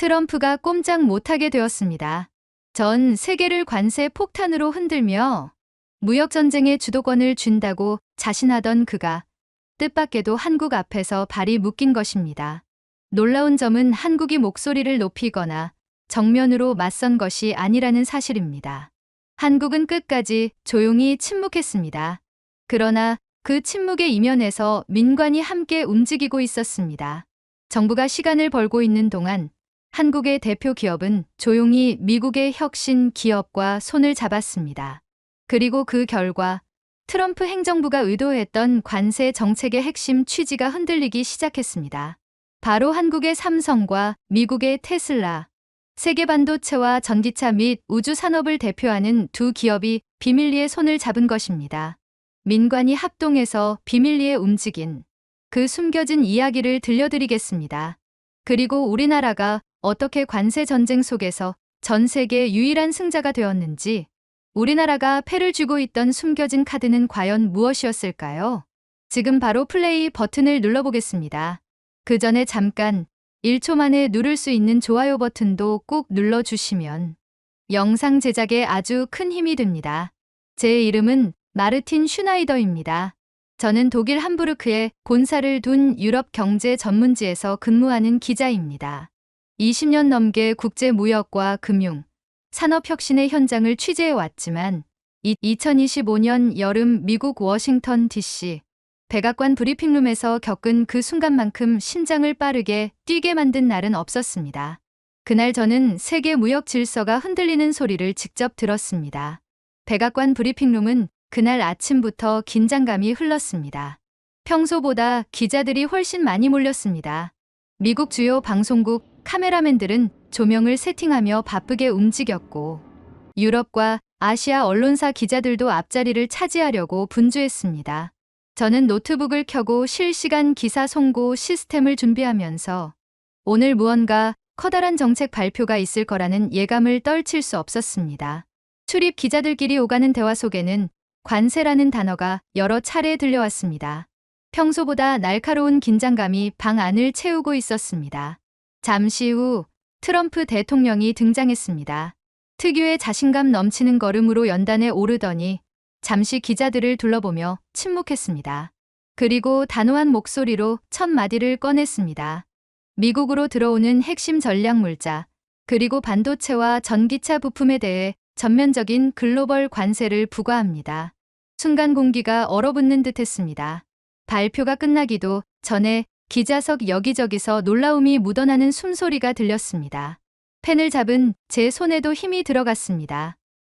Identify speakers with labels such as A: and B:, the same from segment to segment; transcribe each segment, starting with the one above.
A: 트럼프가 꼼짝 못하게 되었습니다. 전 세계를 관세 폭탄으로 흔들며 무역전쟁의 주도권을 쥔다고 자신하던 그가 뜻밖에도 한국 앞에서 발이 묶인 것입니다. 놀라운 점은 한국이 목소리를 높이거나 정면으로 맞선 것이 아니라는 사실입니다. 한국은 끝까지 조용히 침묵했습니다. 그러나 그 침묵의 이면에서 민관이 함께 움직이고 있었습니다. 정부가 시간을 벌고 있는 동안 한국의 대표 기업은 조용히 미국의 혁신 기업과 손을 잡았습니다. 그리고 그 결과 트럼프 행정부가 의도했던 관세 정책의 핵심 취지가 흔들리기 시작했습니다. 바로 한국의 삼성과 미국의 테슬라, 세계 반도체와 전기차 및 우주 산업을 대표하는 두 기업이 비밀리에 손을 잡은 것입니다. 민관이 합동해서 비밀리에 움직인 그 숨겨진 이야기를 들려드리겠습니다. 그리고 우리나라가 어떻게 관세 전쟁 속에서 전 세계 유일한 승자가 되었는지, 우리나라가 패를 쥐고 있던 숨겨진 카드는 과연 무엇이었을까요? 지금 바로 플레이 버튼을 눌러보겠습니다. 그 전에 잠깐 1초 만에 누를 수 있는 좋아요 버튼도 꼭 눌러주시면 영상 제작에 아주 큰 힘이 됩니다. 제 이름은 마르틴 슈나이더입니다. 저는 독일 함부르크에 본사를 둔 유럽 경제 전문지에서 근무하는 기자입니다. 20년 넘게 국제 무역과 금융, 산업혁신의 현장을 취재해왔지만 2025년 여름 미국 워싱턴 DC 백악관 브리핑룸에서 겪은 그 순간만큼 심장을 빠르게 뛰게 만든 날은 없었습니다. 그날 저는 세계 무역 질서가 흔들리는 소리를 직접 들었습니다. 백악관 브리핑룸은 그날 아침부터 긴장감이 흘렀습니다. 평소보다 기자들이 훨씬 많이 몰렸습니다. 미국 주요 방송국 카메라맨들은 조명을 세팅하며 바쁘게 움직였고, 유럽과 아시아 언론사 기자들도 앞자리를 차지하려고 분주했습니다. 저는 노트북을 켜고 실시간 기사 송고 시스템을 준비하면서 오늘 무언가 커다란 정책 발표가 있을 거라는 예감을 떨칠 수 없었습니다. 출입 기자들끼리 오가는 대화 속에는 관세라는 단어가 여러 차례 들려왔습니다. 평소보다 날카로운 긴장감이 방 안을 채우고 있었습니다. 잠시 후 트럼프 대통령이 등장했습니다. 특유의 자신감 넘치는 걸음으로 연단에 오르더니 잠시 기자들을 둘러보며 침묵했습니다. 그리고 단호한 목소리로 첫 마디를 꺼냈습니다. 미국으로 들어오는 핵심 전략 물자, 그리고 반도체와 전기차 부품에 대해 전면적인 글로벌 관세를 부과합니다. 순간 공기가 얼어붙는 듯했습니다. 발표가 끝나기도 전에 기자석 여기저기서 놀라움이 묻어나는 숨소리가 들렸습니다. 펜을 잡은 제 손에도 힘이 들어갔습니다.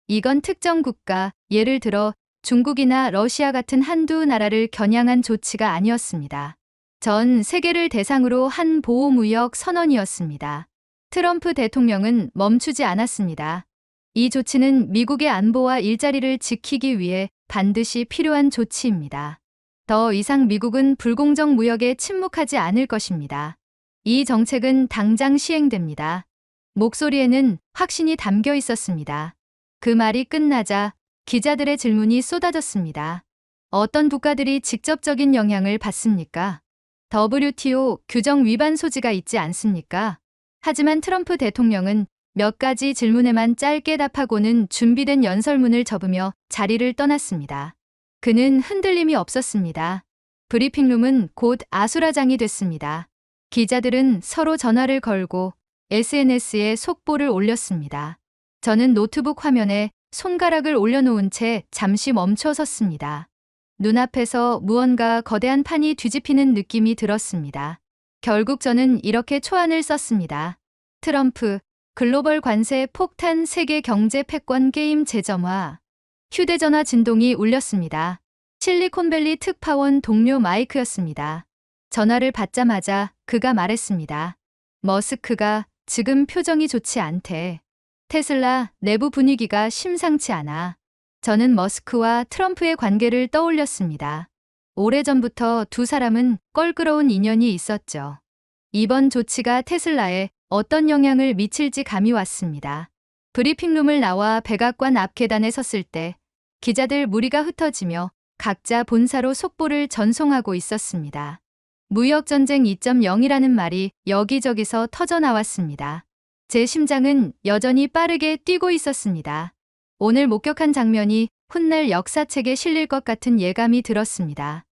A: 이건 특정 국가, 예를 들어 중국이나 러시아 같은 한두 나라를 겨냥한 조치가 아니었습니다. 전 세계를 대상으로 한 보호무역 선언이었습니다. 트럼프 대통령은 멈추지 않았습니다. 이 조치는 미국의 안보와 일자리를 지키기 위해 반드시 필요한 조치입니다. 더 이상 미국은 불공정 무역에 침묵하지 않을 것입니다. 이 정책은 당장 시행됩니다. 목소리에는 확신이 담겨 있었습니다. 그 말이 끝나자 기자들의 질문이 쏟아졌습니다. 어떤 국가들이 직접적인 영향을 받습니까? WTO 규정 위반 소지가 있지 않습니까? 하지만 트럼프 대통령은 몇 가지 질문에만 짧게 답하고는 준비된 연설문을 접으며 자리를 떠났습니다. 그는 흔들림이 없었습니다. 브리핑룸은 곧 아수라장이 됐습니다. 기자들은 서로 전화를 걸고 SNS에 속보를 올렸습니다. 저는 노트북 화면에 손가락을 올려놓은 채 잠시 멈춰 섰습니다. 눈앞에서 무언가 거대한 판이 뒤집히는 느낌이 들었습니다. 결국 저는 이렇게 초안을 썼습니다. 트럼프, 글로벌 관세 폭탄 세계 경제 패권 게임 재점화. 휴대전화 진동이 울렸습니다. 실리콘밸리 특파원 동료 마이크였습니다. 전화를 받자마자 그가 말했습니다. 머스크가 지금 표정이 좋지 않대. 테슬라 내부 분위기가 심상치 않아. 저는 머스크와 트럼프의 관계를 떠올렸습니다. 오래전부터 두 사람은 껄끄러운 인연이 있었죠. 이번 조치가 테슬라에 어떤 영향을 미칠지 감이 왔습니다. 브리핑룸을 나와 백악관 앞 계단에 섰을 때 기자들 무리가 흩어지며 각자 본사로 속보를 전송하고 있었습니다. 무역전쟁 2.0이라는 말이 여기저기서 터져 나왔습니다. 제 심장은 여전히 빠르게 뛰고 있었습니다. 오늘 목격한 장면이 훗날 역사책에 실릴 것 같은 예감이 들었습니다.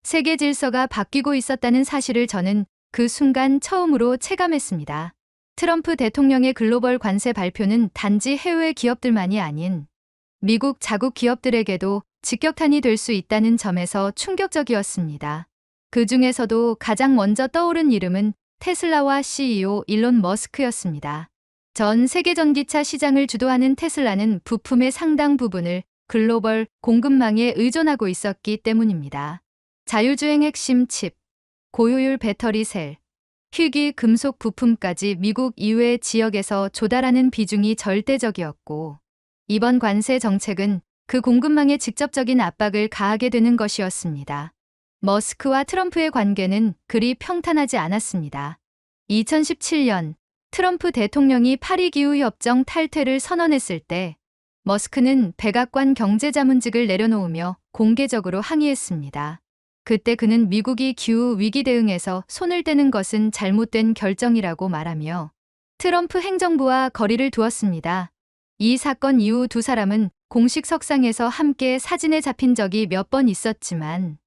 A: 세계 질서가 바뀌고 있었다는 사실을 저는 그 순간 처음으로 체감했습니다. 트럼프 대통령의 글로벌 관세 발표는 단지 해외 기업들만이 아닌 미국 자국 기업들에게도 직격탄이 될 수 있다는 점에서 충격적이었습니다. 그 중에서도 가장 먼저 떠오른 이름은 테슬라와 CEO 일론 머스크였습니다. 전 세계 전기차 시장을 주도하는 테슬라는 부품의 상당 부분을 글로벌 공급망에 의존하고 있었기 때문입니다. 자율주행 핵심 칩, 고효율 배터리 셀, 희귀 금속 부품까지 미국 이외 지역에서 조달하는 비중이 절대적이었고, 이번 관세 정책은 그 공급망에 직접적인 압박을 가하게 되는 것이었습니다. 머스크와 트럼프의 관계는 그리 평탄하지 않았습니다. 2017년 트럼프 대통령이 파리 기후협정 탈퇴를 선언했을 때 머스크는 백악관 경제자문직을 내려놓으며 공개적으로 항의했습니다. 그때 그는 미국이 기후 위기 대응에서 손을 떼는 것은 잘못된 결정이라고 말하며 트럼프 행정부와 거리를 두었습니다. 이 사건 이후 두 사람은 공식 석상에서 함께 사진에 잡힌 적이 몇 번 있었지만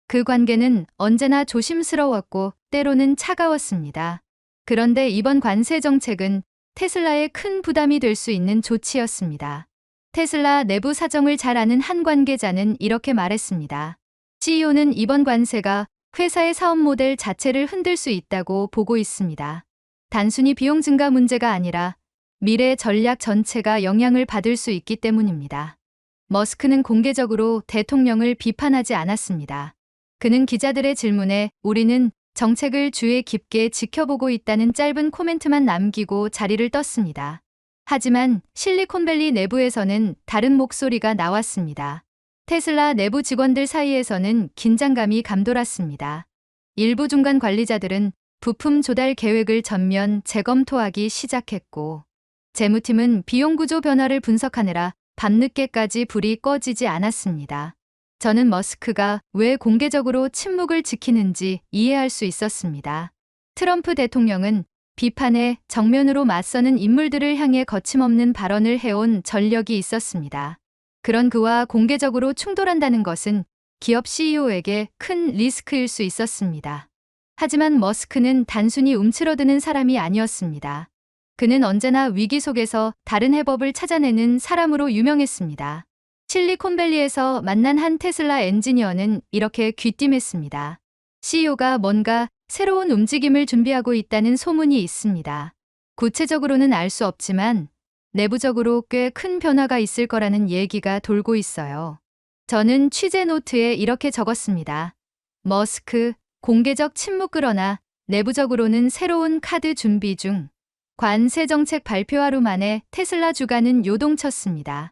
A: 그 관계는 언제나 조심스러웠고 때로는 차가웠습니다. 그런데 이번 관세 정책은 테슬라에 큰 부담이 될 수 있는 조치였습니다. 테슬라 내부 사정을 잘 아는 한 관계자는 이렇게 말했습니다. CEO는 이번 관세가 회사의 사업 모델 자체를 흔들 수 있다고 보고 있습니다. 단순히 비용 증가 문제가 아니라 미래 전략 전체가 영향을 받을 수 있기 때문입니다. 머스크는 공개적으로 대통령을 비판하지 않았습니다. 그는 기자들의 질문에 우리는 정책을 주의 깊게 지켜보고 있다는 짧은 코멘트만 남기고 자리를 떴습니다. 하지만 실리콘밸리 내부에서는 다른 목소리가 나왔습니다. 테슬라 내부 직원들 사이에서는 긴장감이 감돌았습니다. 일부 중간 관리자들은 부품 조달 계획을 전면 재검토하기 시작했고, 재무팀은 비용 구조 변화를 분석하느라 밤늦게까지 불이 꺼지지 않았습니다. 저는 머스크가 왜 공개적으로 침묵을 지키는지 이해할 수 있었습니다. 트럼프 대통령은 비판에 정면으로 맞서는 인물들을 향해 거침없는 발언을 해온 전력이 있었습니다. 그런 그와 공개적으로 충돌한다는 것은 기업 CEO에게 큰 리스크일 수 있었습니다. 하지만 머스크는 단순히 움츠러드는 사람이 아니었습니다. 그는 언제나 위기 속에서 다른 해법을 찾아내는 사람으로 유명했습니다. 실리콘밸리에서 만난 한 테슬라 엔지니어는 이렇게 귀띔했습니다. CEO가 뭔가 새로운 움직임을 준비하고 있다는 소문이 있습니다. 구체적으로는 알 수 없지만 내부적으로 꽤 큰 변화가 있을 거라는 얘기가 돌고 있어요. 저는 취재 노트에 이렇게 적었습니다. 머스크, 공개적 침묵 그러나 내부적으로는 새로운 카드 준비 중. 관세 정책 발표 하루 만에 테슬라 주가는 요동쳤습니다.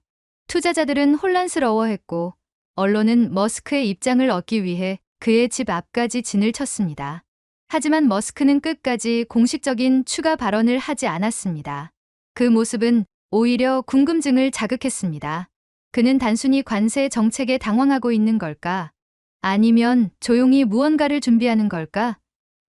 A: 투자자들은 혼란스러워했고 언론은 머스크의 입장을 얻기 위해 그의 집 앞까지 진을 쳤습니다. 하지만 머스크는 끝까지 공식적인 추가 발언을 하지 않았습니다. 그 모습은 오히려 궁금증을 자극했습니다. 그는 단순히 관세 정책에 당황하고 있는 걸까? 아니면 조용히 무언가를 준비하는 걸까?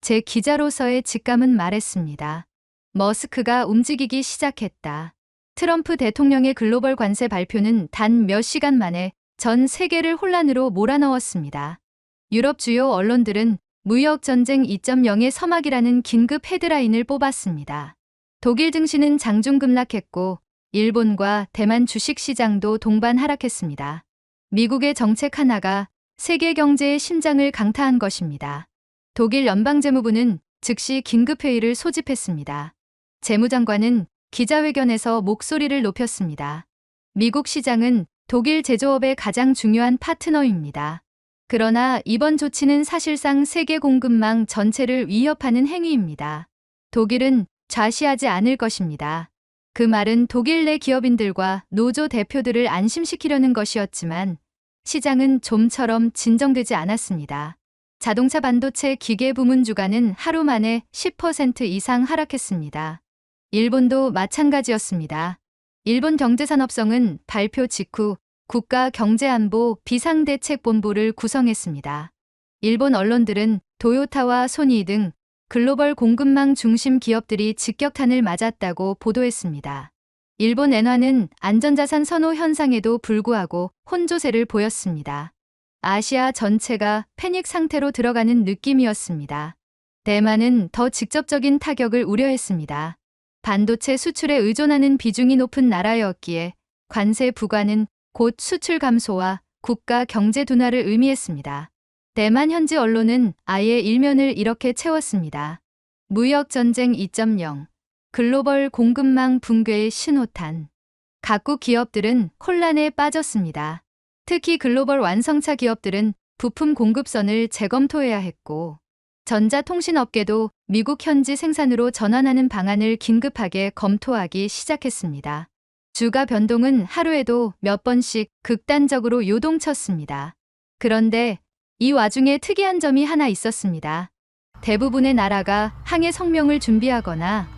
A: 제 기자로서의 직감은 말했습니다. 머스크가 움직이기 시작했다. 트럼프 대통령의 글로벌 관세 발표는 단 몇 시간 만에 전 세계를 혼란으로 몰아넣었습니다. 유럽 주요 언론들은 무역 전쟁 2.0의 서막이라는 긴급 헤드라인을 뽑았습니다. 독일 증시는 장중 급락했고 일본과 대만 주식 시장도 동반 하락했습니다. 미국의 정책 하나가 세계 경제의 심장을 강타한 것입니다. 독일 연방재무부는 즉시 긴급회의를 소집했습니다. 재무장관은 기자회견에서 목소리를 높였습니다. 미국 시장은 독일 제조업의 가장 중요한 파트너입니다. 그러나 이번 조치는 사실상 세계 공급망 전체를 위협하는 행위입니다. 독일은 좌시하지 않을 것입니다. 그 말은 독일 내 기업인들과 노조 대표들을 안심시키려는 것이었지만 시장은 좀처럼 진정되지 않았습니다. 자동차 반도체 기계 부문 주가는 하루 만에 10% 이상 하락했습니다. 일본도 마찬가지였습니다. 일본 경제산업성은 발표 직후 국가경제안보 비상대책본부를 구성했습니다. 일본 언론들은 도요타와 소니 등 글로벌 공급망 중심 기업들이 직격탄을 맞았다고 보도했습니다. 일본 엔화는 안전자산 선호 현상에도 불구하고 혼조세를 보였습니다. 아시아 전체가 패닉 상태로 들어가는 느낌이었습니다. 대만은 더 직접적인 타격을 우려했습니다. 반도체 수출에 의존하는 비중이 높은 나라였기에 관세 부과는 곧 수출 감소와 국가 경제 둔화를 의미했습니다. 대만 현지 언론은 아예 일면을 이렇게 채웠습니다. 무역전쟁 2.0, 글로벌 공급망 붕괴의 신호탄. 각국 기업들은 혼란에 빠졌습니다. 특히 글로벌 완성차 기업들은 부품 공급선을 재검토해야 했고, 전자통신업계도 미국 현지 생산으로 전환하는 방안을 긴급하게 검토하기 시작했습니다. 주가 변동은 하루에도 몇 번씩 극단적으로 요동쳤습니다. 그런데 이 와중에 특이한 점이 하나 있었습니다. 대부분의 나라가 항해 성명을 준비하거나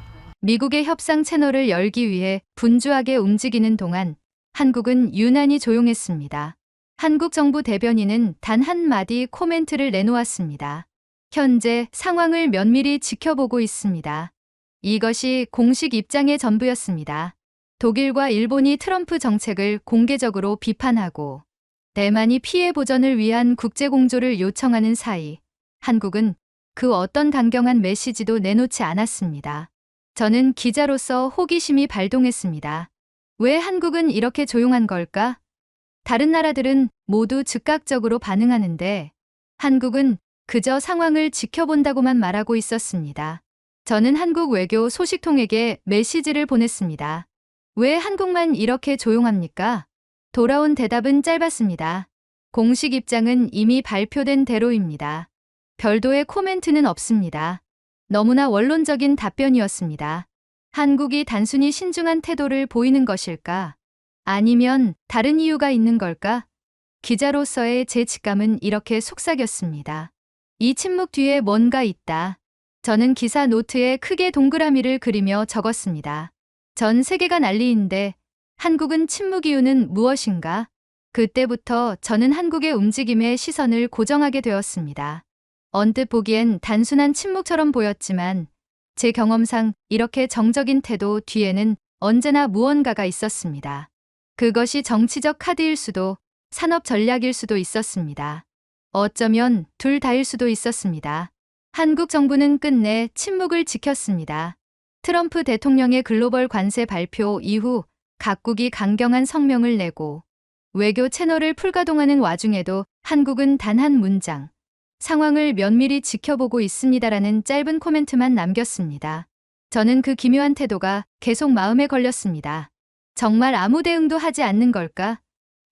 A: 미국의 협상 채널을 열기 위해 분주하게 움직이는 동안 한국은 유난히 조용했습니다. 한국 정부 대변인은 단 한마디 코멘트를 내놓았습니다. 현재 상황을 면밀히 지켜보고 있습니다. 이것이 공식 입장의 전부였습니다. 독일과 일본이 트럼프 정책을 공개적으로 비판하고 대만이 피해 보전을 위한 국제공조를 요청하는 사이 한국은 그 어떤 강경한 메시지도 내놓지 않았습니다. 저는 기자로서 호기심이 발동했습니다. 왜 한국은 이렇게 조용한 걸까? 다른 나라들은 모두 즉각적으로 반응하는데 한국은 그저 상황을 지켜본다고만 말하고 있었습니다. 저는 한국 외교 소식통에게 메시지를 보냈습니다. 왜 한국만 이렇게 조용합니까? 돌아온 대답은 짧았습니다. 공식 입장은 이미 발표된 대로입니다. 별도의 코멘트는 없습니다. 너무나 원론적인 답변이었습니다. 한국이 단순히 신중한 태도를 보이는 것일까? 아니면 다른 이유가 있는 걸까? 기자로서의 제 직감은 이렇게 속삭였습니다. 이 침묵 뒤에 뭔가 있다. 저는 기사 노트에 크게 동그라미를 그리며 적었습니다. 전 세계가 난리인데 한국은 침묵 이유는 무엇인가? 그때부터 저는 한국의 움직임에 시선을 고정하게 되었습니다. 언뜻 보기엔 단순한 침묵처럼 보였지만 제 경험상 이렇게 정적인 태도 뒤에는 언제나 무언가가 있었습니다. 그것이 정치적 카드일 수도 산업 전략일 수도 있었습니다. 어쩌면 둘 다일 수도 있었습니다. 한국 정부는 끝내 침묵을 지켰습니다. 트럼프 대통령의 글로벌 관세 발표 이후 각국이 강경한 성명을 내고 외교 채널을 풀가동하는 와중에도 한국은 단 한 문장, 상황을 면밀히 지켜보고 있습니다라는 짧은 코멘트만 남겼습니다. 저는 그 기묘한 태도가 계속 마음에 걸렸습니다. 정말 아무 대응도 하지 않는 걸까?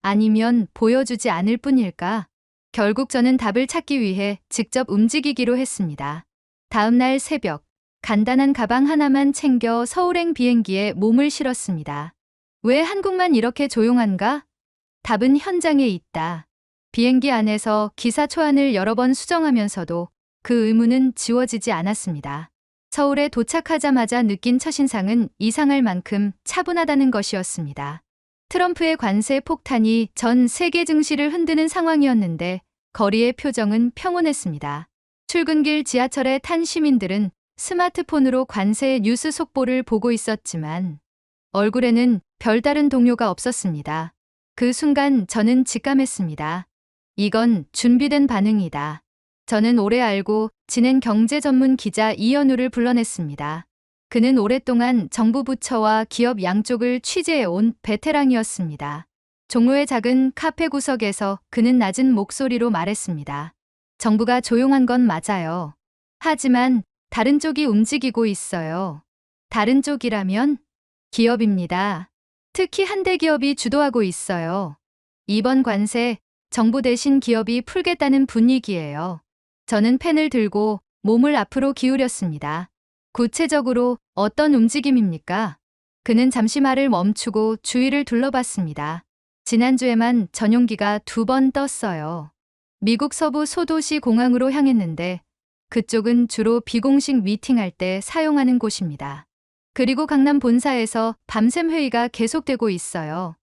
A: 아니면 보여주지 않을 뿐일까? 결국 저는 답을 찾기 위해 직접 움직이기로 했습니다. 다음 날 새벽, 간단한 가방 하나만 챙겨 서울행 비행기에 몸을 실었습니다. 왜 한국만 이렇게 조용한가? 답은 현장에 있다. 비행기 안에서 기사 초안을 여러 번 수정하면서도 그 의문은 지워지지 않았습니다. 서울에 도착하자마자 느낀 첫인상은 이상할 만큼 차분하다는 것이었습니다. 트럼프의 관세 폭탄이 전 세계 증시를 흔드는 상황이었는데 거리의 표정은 평온했습니다. 출근길 지하철에 탄 시민들은 스마트폰으로 관세 뉴스 속보를 보고 있었지만 얼굴에는 별다른 동요가 없었습니다. 그 순간 저는 직감했습니다. 이건 준비된 반응이다. 저는 오래 알고 지낸 경제 전문 기자 이현우를 불러냈습니다. 그는 오랫동안 정부 부처와 기업 양쪽을 취재해온 베테랑이었습니다. 종로의 작은 카페 구석에서 그는 낮은 목소리로 말했습니다. 정부가 조용한 건 맞아요. 하지만 다른 쪽이 움직이고 있어요. 다른 쪽이라면? 기업입니다. 특히 한 대기업이 주도하고 있어요. 이번 관세, 정부 대신 기업이 풀겠다는 분위기예요. 저는 펜을 들고 몸을 앞으로 기울였습니다. 구체적으로 어떤 움직임입니까? 그는 잠시 말을 멈추고 주위를 둘러봤습니다. 지난주에만 전용기가 2번 떴어요. 미국 서부 소도시 공항으로 향했는데 그쪽은 주로 비공식 미팅할 때 사용하는 곳입니다. 그리고 강남 본사에서 밤샘 회의가 계속되고 있어요.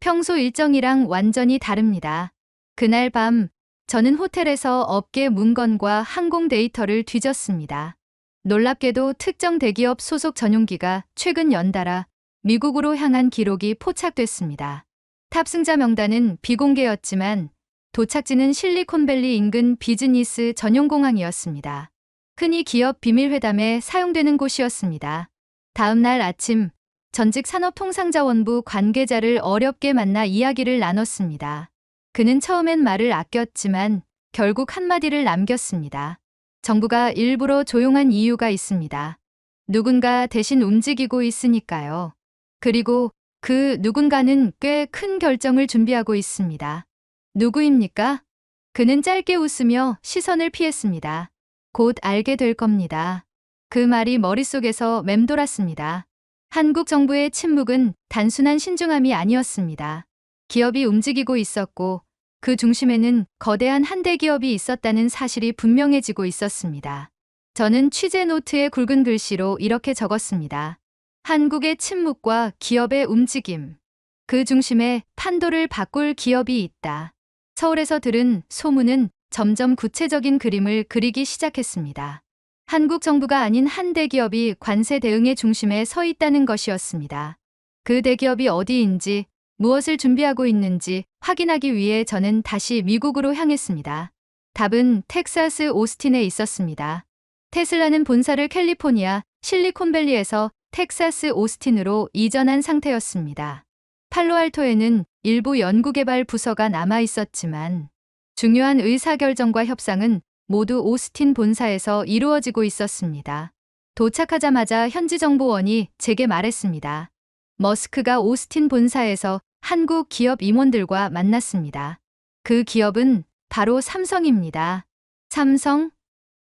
A: 평소 일정이랑 완전히 다릅니다. 그날 밤 저는 호텔에서 업계 문건과 항공 데이터를 뒤졌습니다. 놀랍게도 특정 대기업 소속 전용기가 최근 연달아 미국으로 향한 기록이 포착됐습니다. 탑승자 명단은 비공개였지만 도착지는 실리콘밸리 인근 비즈니스 전용공항이었습니다. 흔히 기업 비밀회담에 사용되는 곳이었습니다. 다음 날 아침, 전직 산업통상자원부 관계자를 어렵게 만나 이야기를 나눴습니다. 그는 처음엔 말을 아꼈지만 결국 한마디를 남겼습니다. 정부가 일부러 조용한 이유가 있습니다. 누군가 대신 움직이고 있으니까요. 그리고 그 누군가는 꽤 큰 결정을 준비하고 있습니다. 누구입니까? 그는 짧게 웃으며 시선을 피했습니다. 곧 알게 될 겁니다. 그 말이 머릿속에서 맴돌았습니다. 한국 정부의 침묵은 단순한 신중함이 아니었습니다. 기업이 움직이고 있었고 그 중심에는 거대한 한대 기업이 있었다는 사실이 분명해지고 있었습니다. 저는 취재 노트에 굵은 글씨로 이렇게 적었습니다. 한국의 침묵과 기업의 움직임. 그 중심에 판도를 바꿀 기업이 있다. 서울에서 들은 소문은 점점 구체적인 그림을 그리기 시작했습니다. 한국 정부가 아닌 한 대기업이 관세 대응의 중심에 서 있다는 것이었습니다. 그 대기업이 어디인지, 무엇을 준비하고 있는지 확인하기 위해 저는 다시 미국으로 향했습니다. 답은 텍사스 오스틴에 있었습니다. 테슬라는 본사를 캘리포니아 실리콘밸리에서 텍사스 오스틴으로 이전한 상태였습니다. 팔로알토에는 일부 연구개발 부서가 남아 있었지만 중요한 의사결정과 협상은 모두 오스틴 본사에서 이루어지고 있었습니다. 도착하자마자 현지 정보원이 제게 말했습니다. 머스크가 오스틴 본사에서 한국 기업 임원들과 만났습니다. 그 기업은 바로 삼성입니다. 삼성?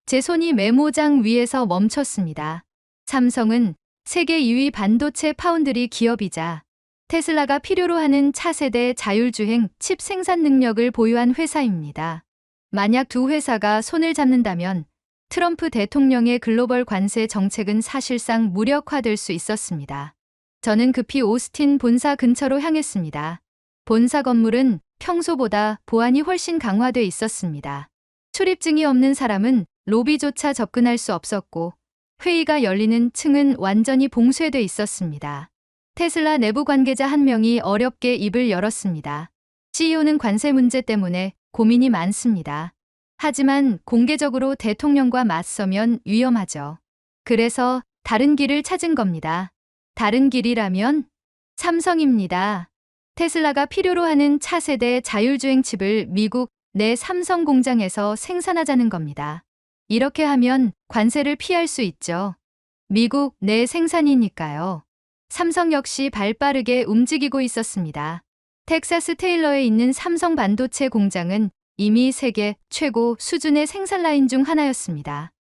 A: 제 손이 메모장 위에서 멈췄습니다. 삼성은 세계 2위 반도체 파운드리 기업이자 테슬라가 필요로 하는 차세대 자율주행 칩 생산 능력을 보유한 회사입니다. 만약 두 회사가 손을 잡는다면 트럼프 대통령의 글로벌 관세 정책은 사실상 무력화될 수 있었습니다. 저는 급히 오스틴 본사 근처로 향했습니다. 본사 건물은 평소보다 보안이 훨씬 강화돼 있었습니다. 출입증이 없는 사람은 로비조차 접근할 수 없었고 회의가 열리는 층은 완전히 봉쇄돼 있었습니다. 테슬라 내부 관계자 한 명이 어렵게 입을 열었습니다. CEO는 관세 문제 때문에 고민이 많습니다. 하지만 공개적으로 대통령과 맞서면 위험하죠. 그래서 다른 길을 찾은 겁니다. 다른 길이라면 삼성입니다. 테슬라가 필요로 하는 차세대 자율주행 칩을 미국 내 삼성 공장에서 생산하자는 겁니다. 이렇게 하면 관세를 피할 수 있죠. 미국 내 생산이니까요. 삼성 역시 발빠르게 움직이고 있었습니다. 텍사스 테일러에 있는 삼성 반도체 공장은 이미 세계 최고 수준의 생산 라인 중 하나였습니다.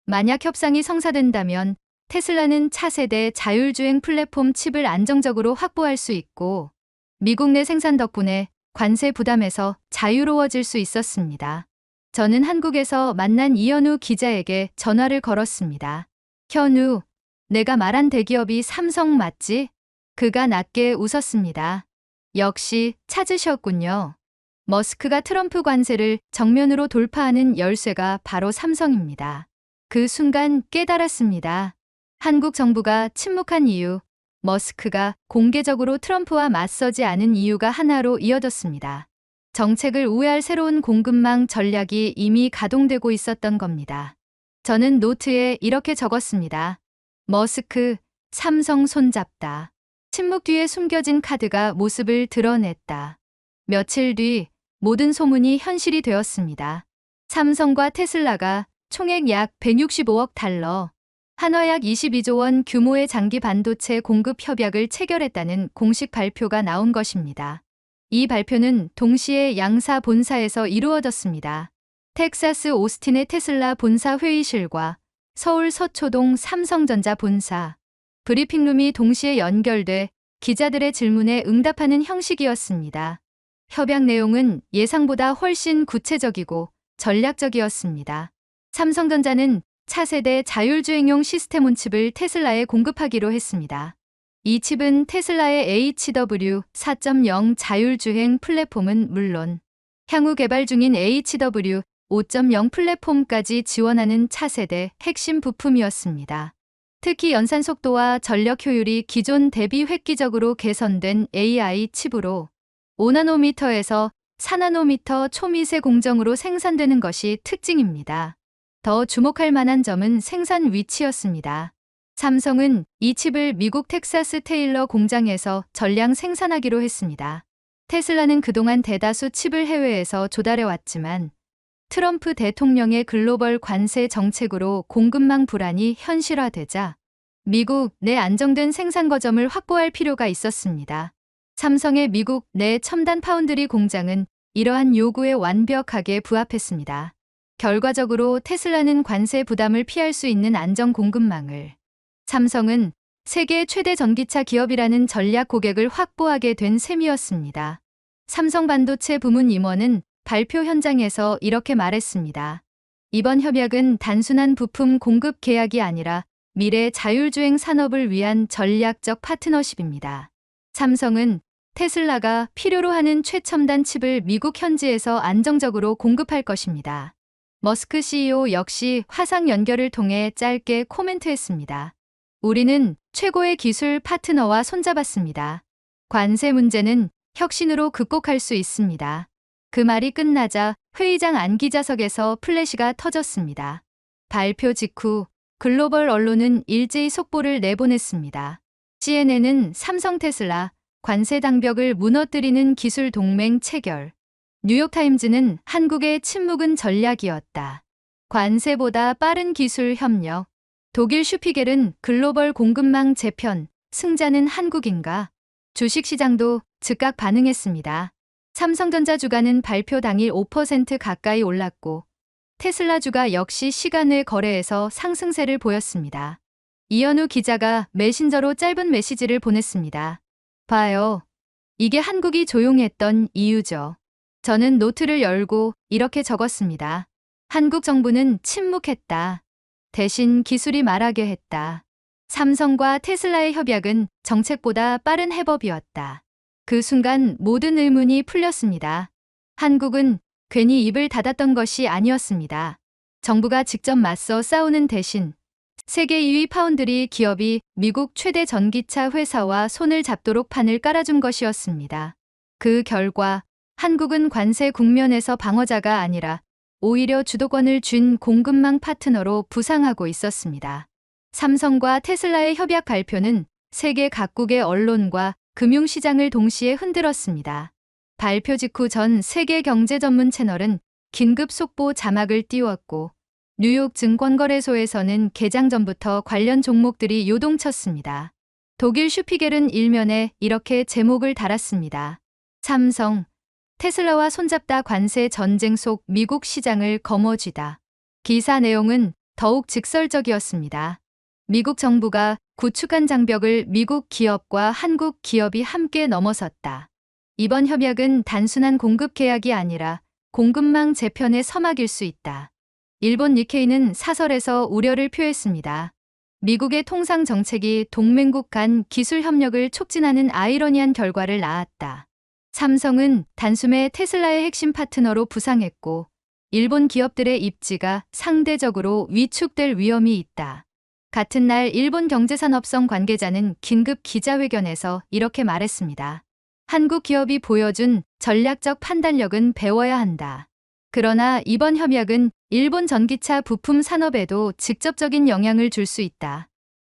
A: 만약 협상이 성사된다면 테슬라는 차세대 자율주행 플랫폼 칩을 안정적으로 확보할 수 있고 미국 내 생산 덕분에 관세 부담에서 자유로워질 수 있었습니다. 저는 한국에서 만난 이현우 기자에게 전화를 걸었습니다. 현우, 내가 말한 대기업이 삼성 맞지? 그가 낮게 웃었습니다. 역시 찾으셨군요. 머스크가 트럼프 관세를 정면으로 돌파하는 열쇠가 바로 삼성입니다. 그 순간 깨달았습니다. 한국 정부가 침묵한 이유, 머스크가 공개적으로 트럼프와 맞서지 않은 이유가 하나로 이어졌습니다. 정책을 우회할 새로운 공급망 전략이 이미 가동되고 있었던 겁니다. 저는 노트에 이렇게 적었습니다. 머스크, 삼성 손잡다. 침묵 뒤에 숨겨진 카드가 모습을 드러냈다. 며칠 뒤 모든 소문이 현실이 되었습니다. 삼성과 테슬라가 총액 약 165억 달러, 한화 약 22조 원 규모의 장기 반도체 공급 협약을 체결했다는 공식 발표가 나온 것입니다. 이 발표는 동시에 양사 본사에서 이루어졌습니다. 텍사스 오스틴의 테슬라 본사 회의실과 서울 서초동 삼성전자 본사, 브리핑룸이 동시에 연결돼 기자들의 질문에 응답하는 형식이었습니다. 협약 내용은 예상보다 훨씬 구체적이고 전략적이었습니다. 삼성전자는 차세대 자율주행용 시스템 온 칩을 테슬라에 공급하기로 했습니다. 이 칩은 테슬라의 HW4.0 자율주행 플랫폼은 물론 향후 개발 중인 HW 5.0 플랫폼까지 지원하는 차세대 핵심 부품이었습니다. 특히 연산 속도와 전력 효율이 기존 대비 획기적으로 개선된 AI 칩으로 5나노미터에서 4나노미터 초미세 공정으로 생산되는 것이 특징입니다. 더 주목할 만한 점은 생산 위치였습니다. 삼성은 이 칩을 미국 텍사스 테일러 공장에서 전량 생산하기로 했습니다. 테슬라는 그동안 대다수 칩을 해외에서 조달해왔지만 트럼프 대통령의 글로벌 관세 정책으로 공급망 불안이 현실화되자 미국 내 안정된 생산 거점을 확보할 필요가 있었습니다. 삼성의 미국 내 첨단 파운드리 공장은 이러한 요구에 완벽하게 부합했습니다. 결과적으로 테슬라는 관세 부담을 피할 수 있는 안정 공급망을, 삼성은 세계 최대 전기차 기업이라는 전략 고객을 확보하게 된 셈이었습니다. 삼성 반도체 부문 임원은 발표 현장에서 이렇게 말했습니다. 이번 협약은 단순한 부품 공급 계약이 아니라 미래 자율주행 산업을 위한 전략적 파트너십입니다. 삼성은 테슬라가 필요로 하는 최첨단 칩을 미국 현지에서 안정적으로 공급할 것입니다. 머스크 CEO 역시 화상 연결을 통해 짧게 코멘트했습니다. 우리는 최고의 기술 파트너와 손잡았습니다. 관세 문제는 혁신으로 극복할 수 있습니다. 그 말이 끝나자 회의장 안기자석에서 플래시가 터졌습니다. 발표 직후 글로벌 언론은 일제히 속보를 내보냈습니다. CNN은 삼성 테슬라 관세 장벽을 무너뜨리는 기술 동맹 체결, 뉴욕타임즈는 한국의 침묵은 전략이었다. 관세보다 빠른 기술 협력, 독일 슈피겔은 글로벌 공급망 재편, 승자는 한국인가? 주식시장도 즉각 반응했습니다. 삼성전자 주가는 발표 당일 5% 가까이 올랐고 테슬라 주가 역시 시간 외 거래에서 상승세를 보였습니다. 이현우 기자가 메신저로 짧은 메시지를 보냈습니다. 봐요. 이게 한국이 조용했던 이유죠. 저는 노트를 열고 이렇게 적었습니다. 한국 정부는 침묵했다. 대신 기술이 말하게 했다. 삼성과 테슬라의 협약은 정책보다 빠른 해법이었다. 그 순간 모든 의문이 풀렸습니다. 한국은 괜히 입을 닫았던 것이 아니었습니다. 정부가 직접 맞서 싸우는 대신 세계 2위 파운드리 기업이 미국 최대 전기차 회사와 손을 잡도록 판을 깔아준 것이었습니다. 그 결과 한국은 관세 국면에서 방어자가 아니라 오히려 주도권을 쥔 공급망 파트너로 부상하고 있었습니다. 삼성과 테슬라의 협약 발표는 세계 각국의 언론과 금융시장을 동시에 흔들었습니다. 발표 직후 전 세계 경제 전문 채널은 긴급 속보 자막을 띄웠고 뉴욕 증권거래소에서는 개장 전부터 관련 종목들이 요동쳤습니다. 독일 슈피겔은 일면에 이렇게 제목을 달았습니다. 삼성, 테슬라와 손잡다 관세 전쟁 속 미국 시장을 거머쥐다. 기사 내용은 더욱 직설적이었습니다. 미국 정부가 구축한 장벽을 미국 기업과 한국 기업이 함께 넘어섰다. 이번 협약은 단순한 공급 계약이 아니라 공급망 재편의 서막일 수 있다. 일본 니케이는 사설에서 우려를 표했습니다. 미국의 통상 정책이 동맹국 간 기술 협력을 촉진하는 아이러니한 결과를 낳았다. 삼성은 단숨에 테슬라의 핵심 파트너로 부상했고 일본 기업들의 입지가 상대적으로 위축될 위험이 있다. 같은 날 일본 경제산업성 관계자는 긴급 기자회견에서 이렇게 말했습니다. 한국 기업이 보여준 전략적 판단력은 배워야 한다. 그러나 이번 협약은 일본 전기차 부품 산업에도 직접적인 영향을 줄 수 있다.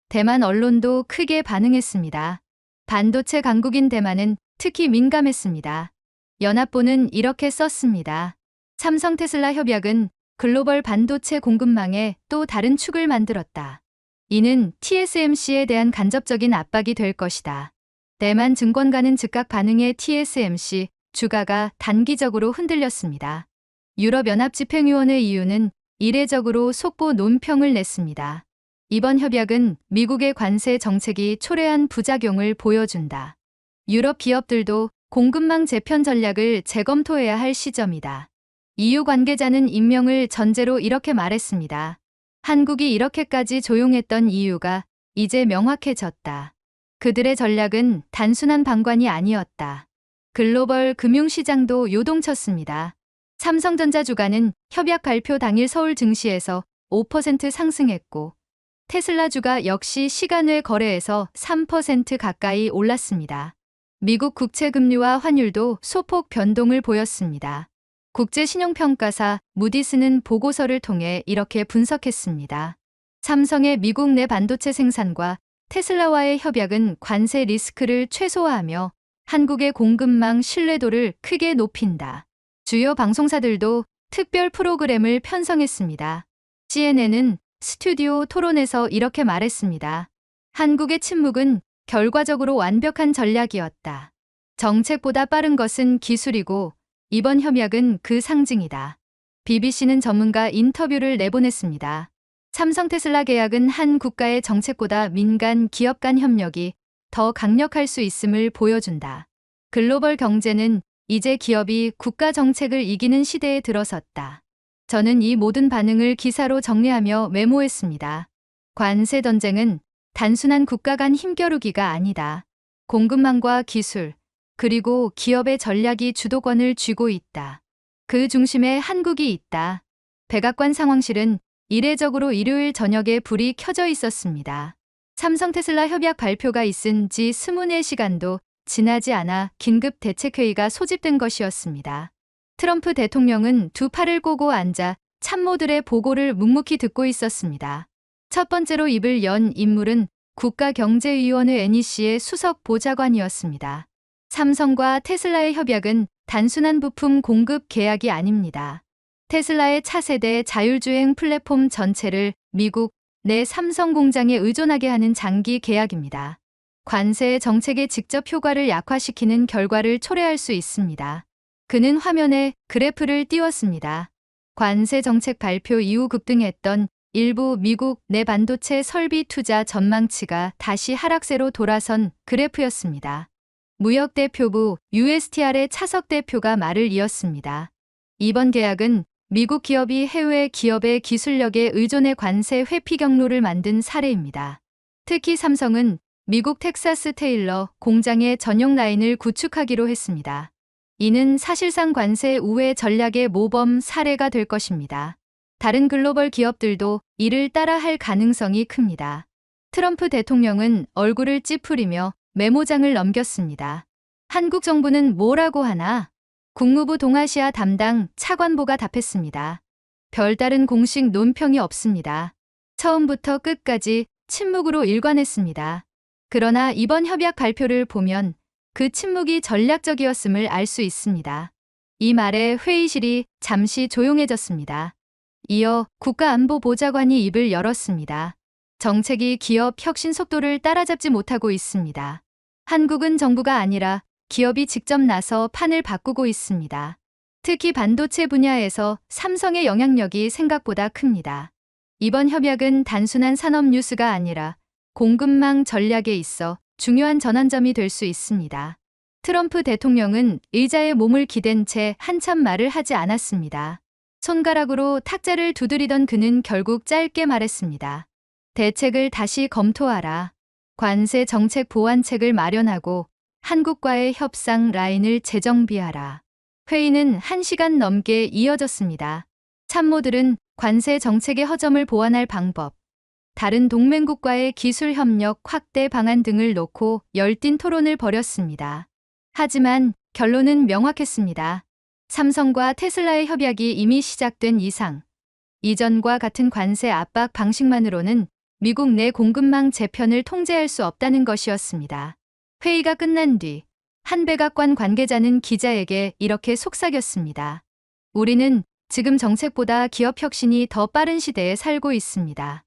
A: 대만 언론도 크게 반응했습니다. 반도체 강국인 대만은 특히 민감했습니다. 연합보는 이렇게 썼습니다. 삼성 테슬라 협약은 글로벌 반도체 공급망에 또 다른 축을 만들었다. 이는 TSMC에 대한 간접적인 압박이 될 것이다. 대만 증권가는 즉각 반응해 TSMC 주가가 단기적으로 흔들렸습니다. 유럽연합 집행위원회 EU는 이례적으로 속보 논평을 냈습니다. 이번 협약은 미국의 관세 정책이 초래한 부작용을 보여준다. 유럽 기업들도 공급망 재편 전략을 재검토해야 할 시점이다. EU 관계자는 임명을 전제로 이렇게 말했습니다. 한국이 이렇게까지 조용했던 이유가 이제 명확해졌다. 그들의 전략은 단순한 방관이 아니었다. 글로벌 금융시장도 요동쳤습니다. 삼성전자 주가는 협약 발표 당일 서울 증시에서 5% 상승했고 테슬라 주가 역시 시간 외 거래에서 3% 가까이 올랐습니다. 미국 국채금리와 환율도 소폭 변동을 보였습니다. 국제신용평가사 무디스는 보고서를 통해 이렇게 분석했습니다. 삼성의 미국 내 반도체 생산과 테슬라와의 협약은 관세 리스크를 최소화하며 한국의 공급망 신뢰도를 크게 높인다. 주요 방송사들도 특별 프로그램을 편성했습니다. CNN은 스튜디오 토론에서 이렇게 말했습니다. 한국의 침묵은 결과적으로 완벽한 전략이었다. 정책보다 빠른 것은 기술이고 이번 협약은 그 상징이다. BBC는 전문가 인터뷰를 내보냈습니다. 삼성 테슬라 계약은 한 국가의 정책보다 민간 기업 간 협력이 더 강력할 수 있음을 보여준다. 글로벌 경제는 이제 기업이 국가 정책을 이기는 시대에 들어섰다. 저는 이 모든 반응을 기사로 정리하며 메모했습니다. 관세 전쟁은 단순한 국가 간 힘겨루기가 아니다. 공급망과 기술, 그리고 기업의 전략이 주도권을 쥐고 있다. 그 중심에 한국이 있다. 백악관 상황실은 이례적으로 일요일 저녁에 불이 켜져 있었습니다. 삼성 테슬라 협약 발표가 있은 지 24시간도 지나지 않아 긴급 대책회의가 소집된 것이었습니다. 트럼프 대통령은 두 팔을 꼬고 앉아 참모들의 보고를 묵묵히 듣고 있었습니다. 첫 번째로 입을 연 인물은 국가경제위원회 NEC의 수석 보좌관이었습니다. 삼성과 테슬라의 협약은 단순한 부품 공급 계약이 아닙니다. 테슬라의 차세대 자율주행 플랫폼 전체를 미국 내 삼성 공장에 의존하게 하는 장기 계약입니다. 관세 정책의 직접 효과를 약화시키는 결과를 초래할 수 있습니다. 그는 화면에 그래프를 띄웠습니다. 관세 정책 발표 이후 급등했던 일부 미국 내 반도체 설비 투자 전망치가 다시 하락세로 돌아선 그래프였습니다. 무역대표부 USTR의 차석 대표가 말을 이었습니다. 이번 계약은 미국 기업이 해외 기업의 기술력에 의존해 관세 회피 경로를 만든 사례입니다. 특히 삼성은 미국 텍사스 테일러 공장의 전용 라인을 구축하기로 했습니다. 이는 사실상 관세 우회 전략의 모범 사례가 될 것입니다. 다른 글로벌 기업들도 이를 따라할 가능성이 큽니다. 트럼프 대통령은 얼굴을 찌푸리며 메모장을 넘겼습니다. 한국 정부는 뭐라고 하나? 국무부 동아시아 담당 차관보가 답했습니다. 별다른 공식 논평이 없습니다. 처음부터 끝까지 침묵으로 일관했습니다. 그러나 이번 협약 발표를 보면 그 침묵이 전략적이었음을 알 수 있습니다. 이 말에 회의실이 잠시 조용해졌습니다. 이어 국가안보보좌관이 입을 열었습니다. 정책이 기업 혁신 속도를 따라잡지 못하고 있습니다. 한국은 정부가 아니라 기업이 직접 나서 판을 바꾸고 있습니다. 특히 반도체 분야에서 삼성의 영향력이 생각보다 큽니다. 이번 협약은 단순한 산업 뉴스가 아니라 공급망 전략에 있어 중요한 전환점이 될 수 있습니다. 트럼프 대통령은 의자에 몸을 기댄 채 한참 말을 하지 않았습니다. 손가락으로 탁자를 두드리던 그는 결국 짧게 말했습니다. 대책을 다시 검토하라. 관세 정책 보완책을 마련하고 한국과의 협상 라인을 재정비하라. 회의는 1시간 넘게 이어졌습니다. 참모들은 관세 정책의 허점을 보완할 방법, 다른 동맹국과의 기술 협력 확대 방안 등을 놓고 열띤 토론을 벌였습니다. 하지만 결론은 명확했습니다. 삼성과 테슬라의 협약이 이미 시작된 이상, 이전과 같은 관세 압박 방식만으로는 미국 내 공급망 재편을 통제할 수 없다는 것이었습니다. 회의가 끝난 뒤 한 백악관 관계자는 기자에게 이렇게 속삭였습니다. 우리는 지금 정책보다 기업 혁신이 더 빠른 시대에 살고 있습니다.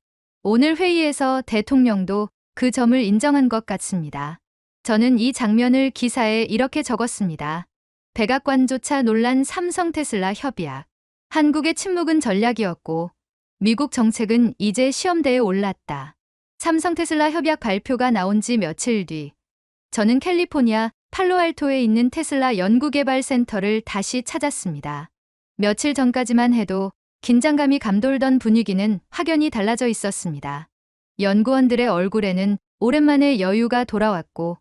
A: 오늘 회의에서 대통령도 그 점을 인정한 것 같습니다. 저는 이 장면을 기사에 이렇게 적었습니다. 백악관조차 놀란 삼성 테슬라 협약. 한국의 침묵은 전략이었고 미국 정책은 이제 시험대에 올랐다. 삼성 테슬라 협약 발표가 나온 지 며칠 뒤 저는 캘리포니아 팔로알토에 있는 테슬라 연구개발센터를 다시 찾았습니다. 며칠 전까지만 해도 긴장감이 감돌던 분위기는 확연히 달라져 있었습니다. 연구원들의 얼굴에는 오랜만에 여유가 돌아왔고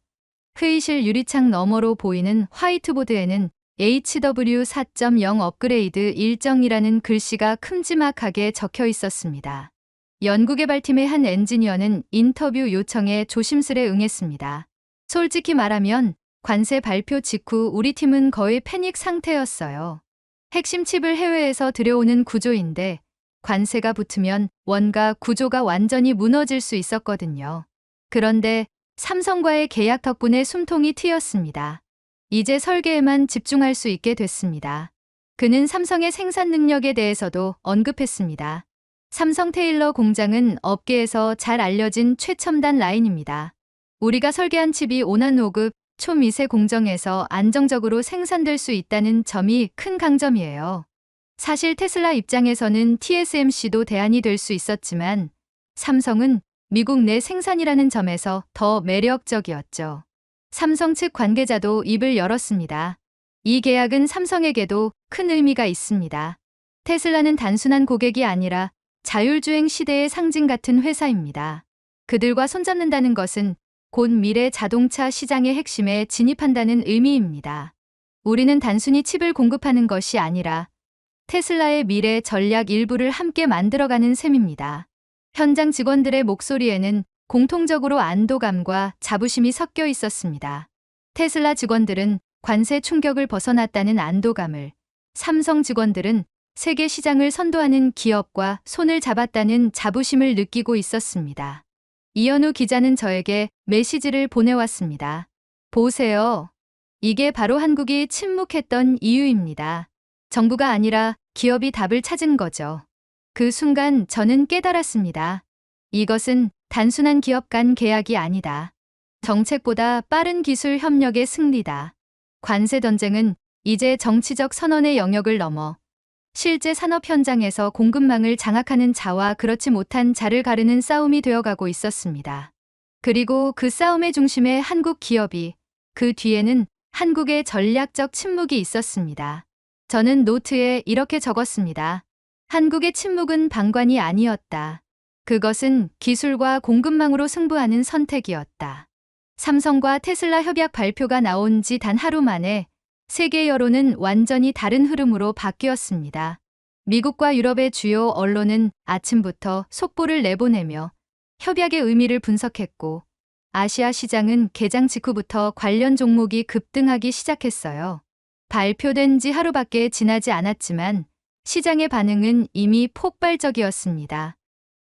A: 회의실 유리창 너머로 보이는 화이트보드에는 HW4.0 업그레이드 일정이라는 글씨가 큼지막하게 적혀 있었습니다. 연구개발팀의 한 엔지니어는 인터뷰 요청에 조심스레 응했습니다. 솔직히 말하면 관세 발표 직후 우리 팀은 거의 패닉 상태였어요. 핵심 칩을 해외에서 들여오는 구조인데 관세가 붙으면 원가 구조가 완전히 무너질 수 있었거든요. 그런데 삼성과의 계약 덕분에 숨통이 트였습니다. 이제 설계에만 집중할 수 있게 됐습니다. 그는 삼성의 생산 능력에 대해서도 언급했습니다. 삼성 테일러 공장은 업계에서 잘 알려진 최첨단 라인입니다. 우리가 설계한 칩이 5나노급 초미세 공정에서 안정적으로 생산될 수 있다는 점이 큰 강점이에요. 사실 테슬라 입장에서는 TSMC도 대안이 될 수 있었지만 삼성은 미국 내 생산이라는 점에서 더 매력적이었죠. 삼성 측 관계자도 입을 열었습니다. 이 계약은 삼성에게도 큰 의미가 있습니다. 테슬라는 단순한 고객이 아니라 자율주행 시대의 상징 같은 회사입니다. 그들과 손잡는다는 것은 곧 미래 자동차 시장의 핵심에 진입한다는 의미입니다. 우리는 단순히 칩을 공급하는 것이 아니라 테슬라의 미래 전략 일부를 함께 만들어가는 셈입니다. 현장 직원들의 목소리에는 공통적으로 안도감과 자부심이 섞여 있었습니다. 테슬라 직원들은 관세 충격을 벗어났다는 안도감을, 삼성 직원들은 세계 시장을 선도하는 기업과 손을 잡았다는 자부심을 느끼고 있었습니다. 이현우 기자는 저에게 메시지를 보내왔습니다. 보세요. 이게 바로 한국이 침묵했던 이유입니다. 정부가 아니라 기업이 답을 찾은 거죠. 그 순간 저는 깨달았습니다. 이것은 단순한 기업 간 계약이 아니다. 정책보다 빠른 기술 협력의 승리다. 관세 전쟁은 이제 정치적 선언의 영역을 넘어 실제 산업 현장에서 공급망을 장악하는 자와 그렇지 못한 자를 가르는 싸움이 되어가고 있었습니다. 그리고 그 싸움의 중심에 한국 기업이, 그 뒤에는 한국의 전략적 침묵이 있었습니다. 저는 노트에 이렇게 적었습니다. 한국의 침묵은 방관이 아니었다. 그것은 기술과 공급망으로 승부하는 선택이었다. 삼성과 테슬라 협약 발표가 나온 지 단 하루 만에 세계 여론은 완전히 다른 흐름으로 바뀌었습니다. 미국과 유럽의 주요 언론은 아침부터 속보를 내보내며 협약의 의미를 분석했고, 아시아 시장은 개장 직후부터 관련 종목이 급등하기 시작했어요. 발표된 지 하루밖에 지나지 않았지만 시장의 반응은 이미 폭발적이었습니다.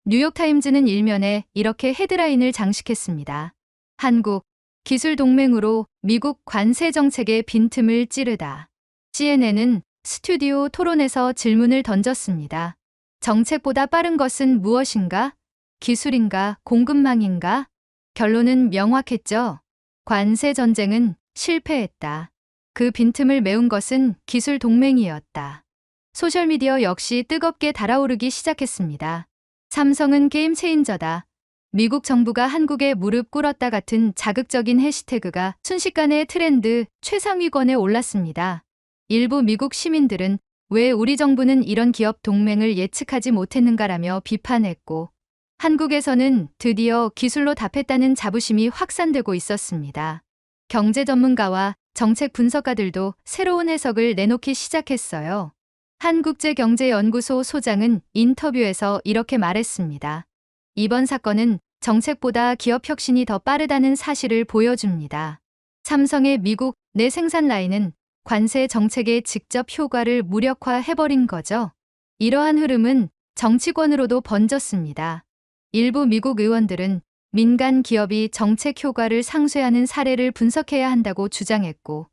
A: 뉴욕타임즈는 일면에 이렇게 헤드라인을 장식했습니다. 한국, 기술 동맹으로 미국 관세 정책의 빈틈을 찌르다. CNN은 스튜디오 토론에서 질문을 던졌습니다. 정책보다 빠른 것은 무엇인가? 기술인가? 공급망인가? 결론은 명확했죠. 관세 전쟁은 실패했다. 그 빈틈을 메운 것은 기술 동맹이었다. 소셜미디어 역시 뜨겁게 달아오르기 시작했습니다. 삼성은 게임 체인저다. 미국 정부가 한국에 무릎 꿇었다 같은 자극적인 해시태그가 순식간에 트렌드 최상위권에 올랐습니다. 일부 미국 시민들은 왜 우리 정부는 이런 기업 동맹을 예측하지 못했는가라며 비판했고, 한국에서는 드디어 기술로 답했다는 자부심이 확산되고 있었습니다. 경제 전문가와 정책 분석가들도 새로운 해석을 내놓기 시작했어요. 한국제경제연구소 소장은 인터뷰에서 이렇게 말했습니다. 이번 사건은 정책보다 기업 혁신이 더 빠르다는 사실을 보여줍니다. 삼성의 미국 내 생산 라인은 관세 정책의 직접 효과를 무력화해버린 거죠. 이러한 흐름은 정치권으로도 번졌습니다. 일부 미국 의원들은 민간 기업이 정책 효과를 상쇄하는 사례를 분석해야 한다고 주장했고,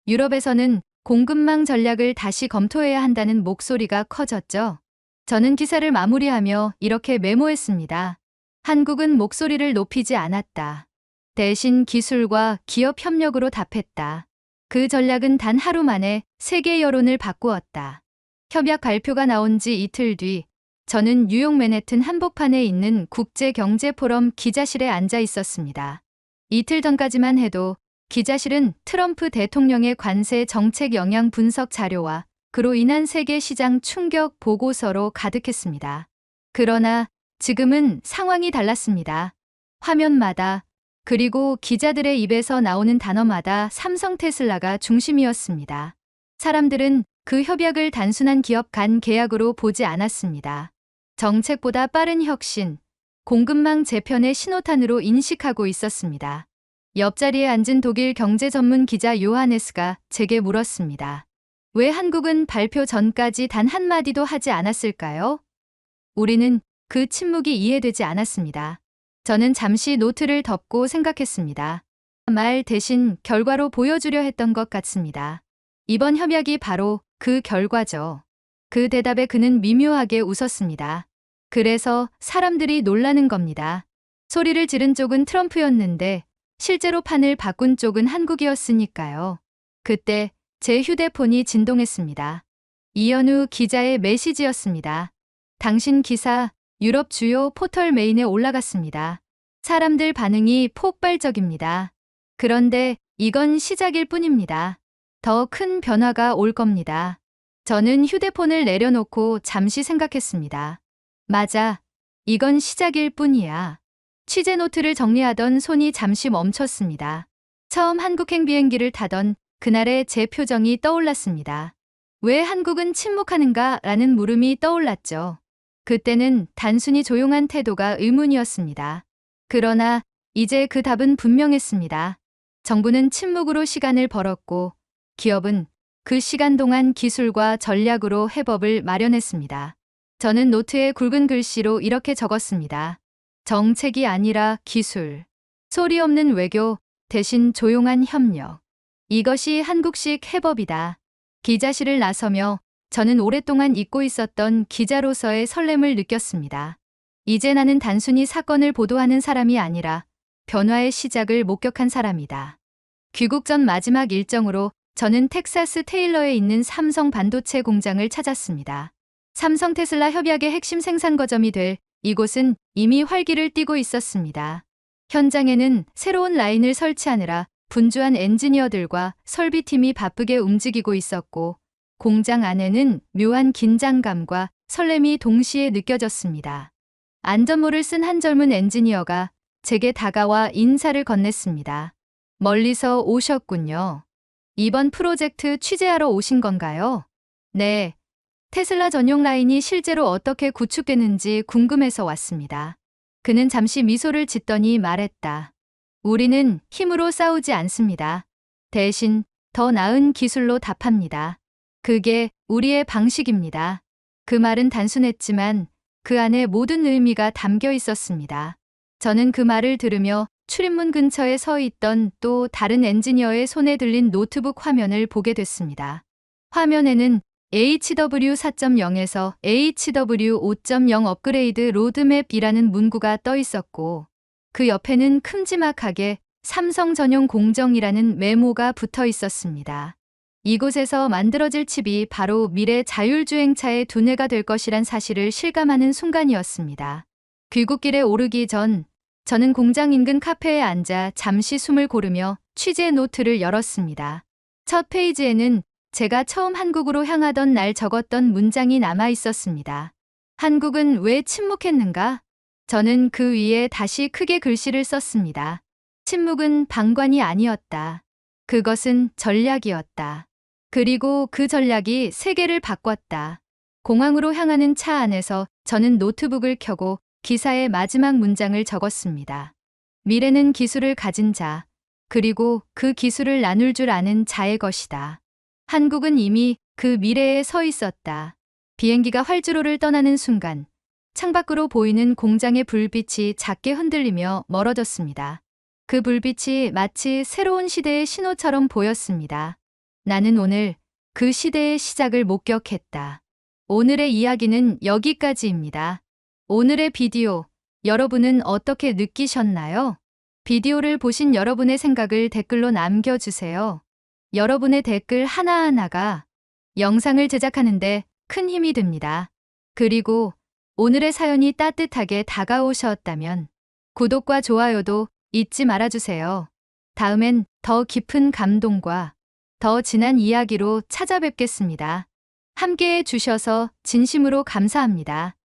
A: 유럽에서는 공급망 전략을 다시 검토해야 한다는 목소리가 커졌죠. 저는 기사를 마무리하며 이렇게 메모했습니다. 한국은 목소리를 높이지 않았다. 대신 기술과 기업 협력으로 답했다. 그 전략은 단 하루 만에 세계 여론을 바꾸었다. 협약 발표가 나온 지 이틀 뒤, 저는 뉴욕 맨해튼 한복판에 있는 국제경제포럼 기자실에 앉아 있었습니다. 이틀 전까지만 해도 기자실은 트럼프 대통령의 관세 정책 영향 분석 자료와 그로 인한 세계 시장 충격 보고서로 가득했습니다. 그러나 지금은 상황이 달랐습니다. 화면마다, 그리고 기자들의 입에서 나오는 단어마다 삼성 테슬라가 중심이었습니다. 사람들은 그 협약을 단순한 기업 간 계약으로 보지 않았습니다. 정책보다 빠른 혁신, 공급망 재편의 신호탄으로 인식하고 있었습니다. 옆자리에 앉은 독일 경제 전문 기자 요하네스가 제게 물었습니다. 왜 한국은 발표 전까지 단 한마디도 하지 않았을까요? 우리는 그 침묵이 이해되지 않았습니다. 저는 잠시 노트를 덮고 생각했습니다. 말 대신 결과로 보여주려 했던 것 같습니다. 이번 협약이 바로 그 결과죠. 그 대답에 그는 미묘하게 웃었습니다. 그래서 사람들이 놀라는 겁니다. 소리를 지른 쪽은 트럼프였는데 실제로 판을 바꾼 쪽은 한국이었으니까요. 그때 제 휴대폰이 진동했습니다. 이현우 기자의 메시지였습니다. 당신 기사 유럽 주요 포털 메인에 올라갔습니다. 사람들 반응이 폭발적입니다. 그런데 이건 시작일 뿐입니다. 더 큰 변화가 올 겁니다. 저는 휴대폰을 내려놓고 잠시 생각했습니다. 맞아. 이건 시작일 뿐이야. 취재 노트를 정리하던 손이 잠시 멈췄습니다. 처음 한국행 비행기를 타던 그날의 제 표정이 떠올랐습니다. 왜 한국은 침묵하는가? 라는 물음이 떠올랐죠. 그때는 단순히 조용한 태도가 의문이었습니다. 그러나 이제 그 답은 분명했습니다. 정부는 침묵으로 시간을 벌었고 기업은 그 시간 동안 기술과 전략으로 해법을 마련했습니다. 저는 노트에 굵은 글씨로 이렇게 적었습니다. 정책이 아니라 기술. 소리 없는 외교, 대신 조용한 협력. 이것이 한국식 해법이다. 기자실을 나서며 저는 오랫동안 잊고 있었던 기자로서의 설렘을 느꼈습니다. 이제 나는 단순히 사건을 보도하는 사람이 아니라 변화의 시작을 목격한 사람이다. 귀국 전 마지막 일정으로 저는 텍사스 테일러에 있는 삼성 반도체 공장을 찾았습니다. 삼성 테슬라 협약의 핵심 생산 거점이 될 이곳은 이미 활기를 띠고 있었습니다. 현장에는 새로운 라인을 설치하느라 분주한 엔지니어들과 설비팀이 바쁘게 움직이고 있었고 공장 안에는 묘한 긴장감과 설렘이 동시에 느껴졌습니다. 안전모를 쓴 한 젊은 엔지니어가 제게 다가와 인사를 건넸습니다. 멀리서 오셨군요. 이번 프로젝트 취재하러 오신 건가요? 네. 테슬라 전용 라인이 실제로 어떻게 구축되는지 궁금해서 왔습니다. 그는 잠시 미소를 짓더니 말했다. 우리는 힘으로 싸우지 않습니다. 대신 더 나은 기술로 답합니다. 그게 우리의 방식입니다. 그 말은 단순했지만 그 안에 모든 의미가 담겨 있었습니다. 저는 그 말을 들으며 출입문 근처에 서 있던 또 다른 엔지니어의 손에 들린 노트북 화면을 보게 됐습니다. 화면에는 HW 4.0에서 HW 5.0 업그레이드 로드맵이라는 문구가 떠 있었고 그 옆에는 큼지막하게 삼성 전용 공정이라는 메모가 붙어 있었습니다. 이곳에서 만들어질 칩이 바로 미래 자율주행차의 두뇌가 될 것이란 사실을 실감하는 순간이었습니다. 귀국길에 오르기 전 저는 공장 인근 카페에 앉아 잠시 숨을 고르며 취재 노트를 열었습니다. 첫 페이지에는 제가 처음 한국으로 향하던 날 적었던 문장이 남아 있었습니다. 한국은 왜 침묵했는가? 저는 그 위에 다시 크게 글씨를 썼습니다. 침묵은 방관이 아니었다. 그것은 전략이었다. 그리고 그 전략이 세계를 바꿨다. 공항으로 향하는 차 안에서 저는 노트북을 켜고 기사의 마지막 문장을 적었습니다. 미래는 기술을 가진 자, 그리고 그 기술을 나눌 줄 아는 자의 것이다. 한국은 이미 그 미래에 서 있었다. 비행기가 활주로를 떠나는 순간 창밖으로 보이는 공장의 불빛이 작게 흔들리며 멀어졌습니다. 그 불빛이 마치 새로운 시대의 신호처럼 보였습니다. 나는 오늘 그 시대의 시작을 목격했다. 오늘의 이야기는 여기까지입니다. 오늘의 비디오, 여러분은 어떻게 느끼셨나요? 비디오를 보신 여러분의 생각을 댓글로 남겨주세요. 여러분의 댓글 하나하나가 영상을 제작하는데 큰 힘이 됩니다. 그리고 오늘의 사연이 따뜻하게 다가오셨다면 구독과 좋아요도 잊지 말아주세요. 다음엔 더 깊은 감동과 더 진한 이야기로 찾아뵙겠습니다. 함께해 주셔서 진심으로 감사합니다.